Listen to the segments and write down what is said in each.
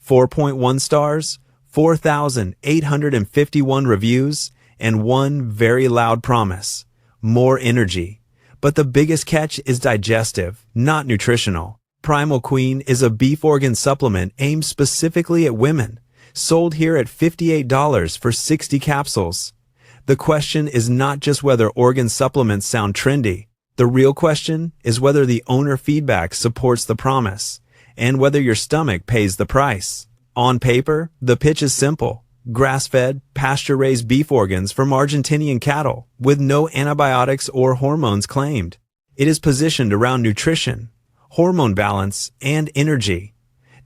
4.1 stars, 4,851 reviews, and one very loud promise: more energy. But the biggest catch is digestive, not nutritional. Primal Queen is a beef organ supplement aimed specifically at women, sold here at $58 for 60 capsules. The question is not just whether organ supplements sound trendy. The real question is whether the owner feedback supports the promise, and whether your stomach pays the price. On paper, the pitch is simple: grass-fed, pasture-raised beef organs from Argentinian cattle, with no antibiotics or hormones claimed. It is positioned around nutrition, hormone balance, and energy.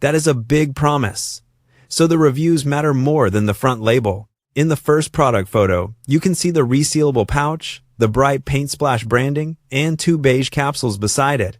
That is a big promise. So the reviews matter more than the front label. In the first product photo, you can see the resealable pouch, the bright paint splash branding, and 2 beige capsules beside it.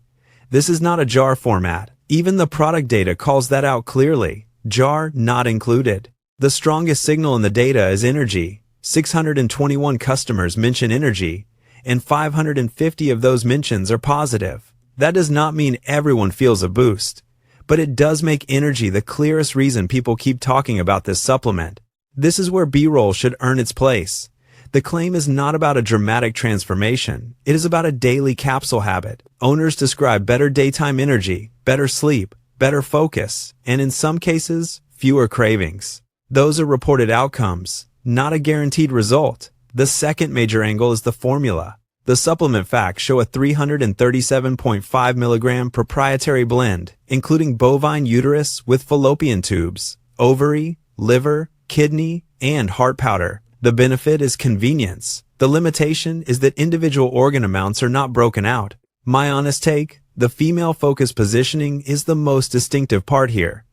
This is not a jar format. Even the product data calls that out clearly: jar not included. The strongest signal in the data is energy. 621 customers mention energy, and 550 of those mentions are positive. That does not mean everyone feels a boost, but it does make energy the clearest reason people keep talking about this supplement. This is where B-roll should earn its place. The claim is not about a dramatic transformation. It is about a daily capsule habit. Owners describe better daytime energy, better sleep, better focus, and in some cases, fewer cravings. Those are reported outcomes, not a guaranteed result. The second major angle is the formula. The supplement facts show a 337.5 milligram proprietary blend, including bovine uterus with fallopian tubes, ovary, liver, kidney, and heart powder. The benefit is convenience. The limitation is that individual organ amounts are not broken out. My honest take: the female-focused positioning is the most distinctive part here.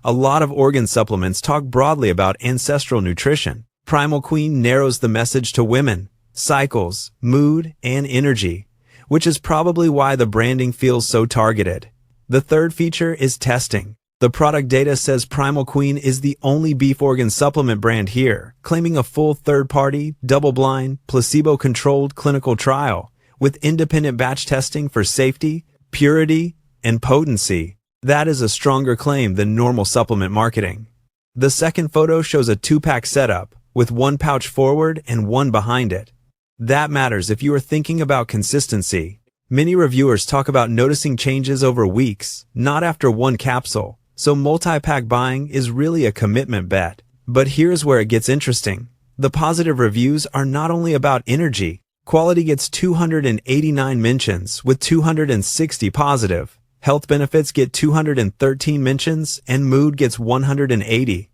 A lot of organ supplements talk broadly about ancestral nutrition. Primal Queen narrows the message to women, cycles, mood, and energy, which is probably why the branding feels so targeted. The third feature is testing. The product data says Primal Queen is the only beef organ supplement brand here, claiming a full third-party, double-blind, placebo-controlled clinical trial with independent batch testing for safety, purity, and potency. That is a stronger claim than normal supplement marketing. The second photo shows a 2-pack setup, with 1 pouch forward and 1 behind it. That matters if you are thinking about consistency. Many reviewers talk about noticing changes over weeks, not after 1 capsule, so multi-pack buying is really a commitment bet. But here's where it gets interesting. The positive reviews are not only about energy. Quality gets 289 mentions, with 260 positive. Health benefits get 213 mentions, and mood gets 180.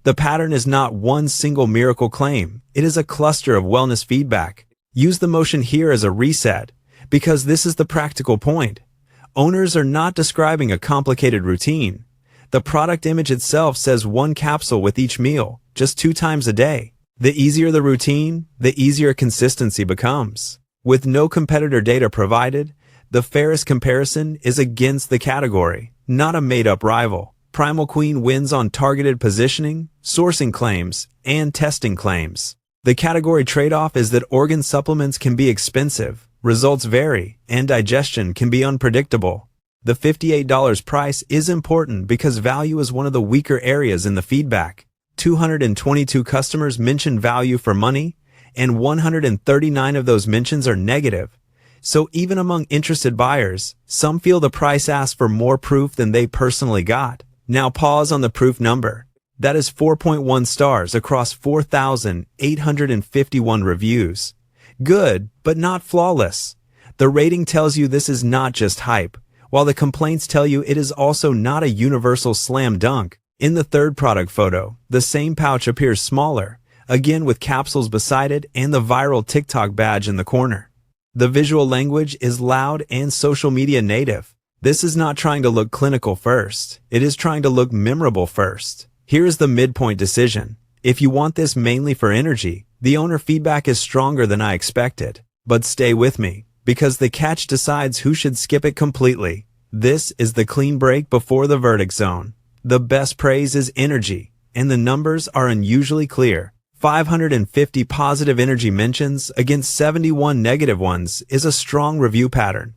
The pattern is not one single miracle claim. It is a cluster of wellness feedback. Use the motion here as a reset, because this is the practical point. Owners are not describing a complicated routine. The product image itself says 1 capsule with each meal, just 2 times a day. The easier the routine, the easier consistency becomes. With no competitor data provided, the fairest comparison is against the category, not a made-up rival. Primal Queen wins on targeted positioning, sourcing claims, and testing claims. The category trade-off is that organ supplements can be expensive, results vary, and digestion can be unpredictable. The $58 price is important because value is one of the weaker areas in the feedback. 222 customers mentioned value for money, and 139 of those mentions are negative. So even among interested buyers, some feel the price asks for more proof than they personally got. Now pause on the proof number. That is 4.1 stars across 4,851 reviews. Good, but not flawless. The rating tells you this is not just hype, while the complaints tell you it is also not a universal slam dunk. In the third product photo, the same pouch appears smaller, again with capsules beside it and the viral TikTok badge in the corner. The visual language is loud and social media native. This is not trying to look clinical first. It is trying to look memorable first. Here is the midpoint decision. If you want this mainly for energy, the owner feedback is stronger than I expected. But stay with me, because the catch decides who should skip it completely. This is the clean break before the verdict zone. The best praise is energy, and the numbers are unusually clear. 550 positive energy mentions against 71 negative ones is a strong review pattern.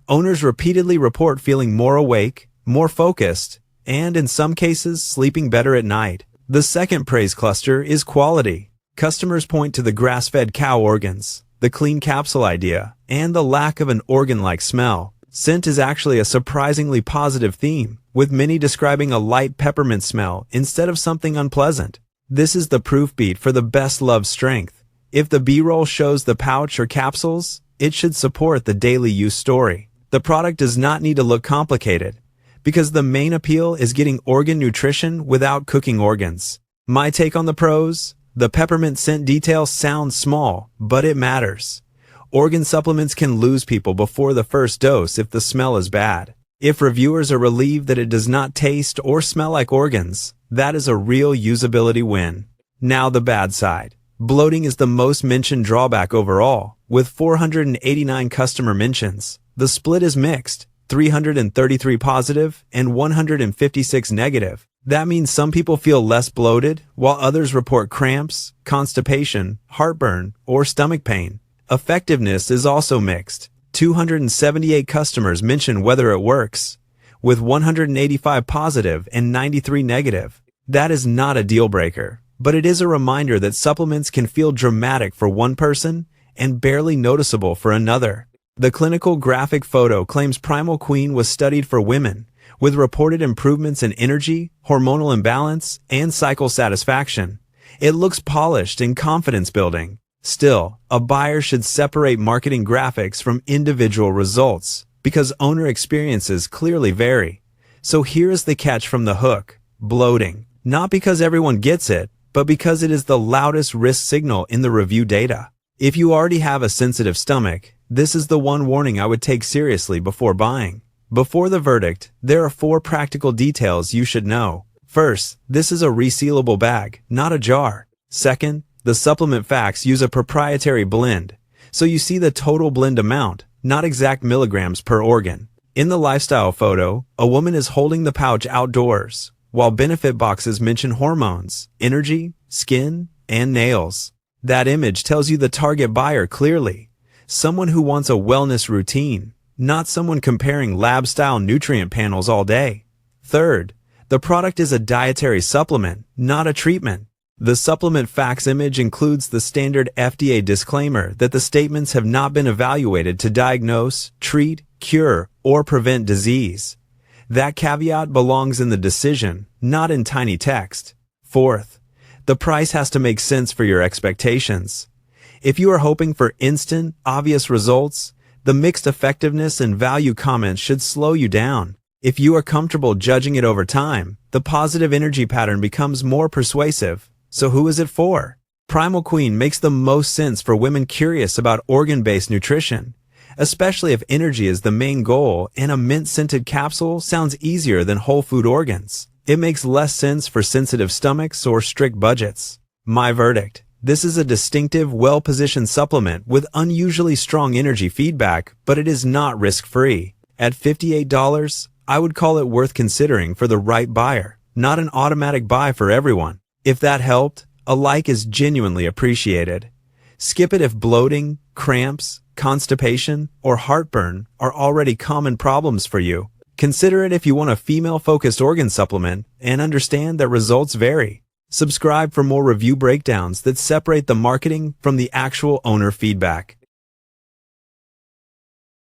Owners repeatedly report feeling more awake, more focused, and in some cases, sleeping better at night. The second praise cluster is quality. Customers point to the grass-fed cow organs, the clean capsule idea, and the lack of an organ-like smell. Scent is actually a surprisingly positive theme, with many describing a light peppermint smell instead of something unpleasant. This is the proof beat for the best-loved strength. If the B-roll shows the pouch or capsules, it should support the daily use story. The product does not need to look complicated, because the main appeal is getting organ nutrition without cooking organs. My take on the pros: the peppermint scent detail sounds small, but it matters. Organ supplements can lose people before the first dose if the smell is bad. If reviewers are relieved that it does not taste or smell like organs, that is a real usability win. Now the bad side. Bloating is the most mentioned drawback overall, with 489 customer mentions. The split is mixed, 333 positive and 156 negative. That means some people feel less bloated, while others report cramps, constipation, heartburn, or stomach pain. Effectiveness is also mixed. 278 customers mention whether it works, with 185 positive and 93 negative. That is not a deal breaker, but it is a reminder that supplements can feel dramatic for one person and barely noticeable for another. The clinical graphic photo claims Primal Queen was studied for women, with reported improvements in energy, hormonal imbalance, and cycle satisfaction. It looks polished and confidence-building. Still, a buyer should separate marketing graphics from individual results, because owner experiences clearly vary. So here is the catch from the hook: bloating. Not because everyone gets it, but because it is the loudest risk signal in the review data. If you already have a sensitive stomach, this is the one warning I would take seriously before buying. Before the verdict, there are 4 practical details you should know. First, this is a resealable bag, not a jar. Second, the supplement facts use a proprietary blend, so you see the total blend amount, not exact milligrams per organ. In the lifestyle photo, a woman is holding the pouch outdoors, while benefit boxes mention hormones, energy, skin, and nails. That image tells you the target buyer clearly: someone who wants a wellness routine, not someone comparing lab-style nutrient panels all day. Third, the product is a dietary supplement, not a treatment. The supplement facts image includes the standard FDA disclaimer that the statements have not been evaluated to diagnose, treat, cure, or prevent disease. That caveat belongs in the decision, not in tiny text. Fourth, the price has to make sense for your expectations. If you are hoping for instant, obvious results, the mixed effectiveness and value comments should slow you down. If you are comfortable judging it over time, the positive energy pattern becomes more persuasive. So who is it for? Primal Queen makes the most sense for women curious about organ-based nutrition, especially if energy is the main goal and a mint-scented capsule sounds easier than whole food organs. It makes less sense for sensitive stomachs or strict budgets. My verdict: this is a distinctive, well-positioned supplement with unusually strong energy feedback, but it is not risk-free. At $58, I would call it worth considering for the right buyer, not an automatic buy for everyone. If that helped, a like is genuinely appreciated. Skip it if bloating, cramps, constipation, or heartburn are already common problems for you. Consider it if you want a female-focused organ supplement and understand that results vary. Subscribe for more review breakdowns that separate the marketing from the actual owner feedback.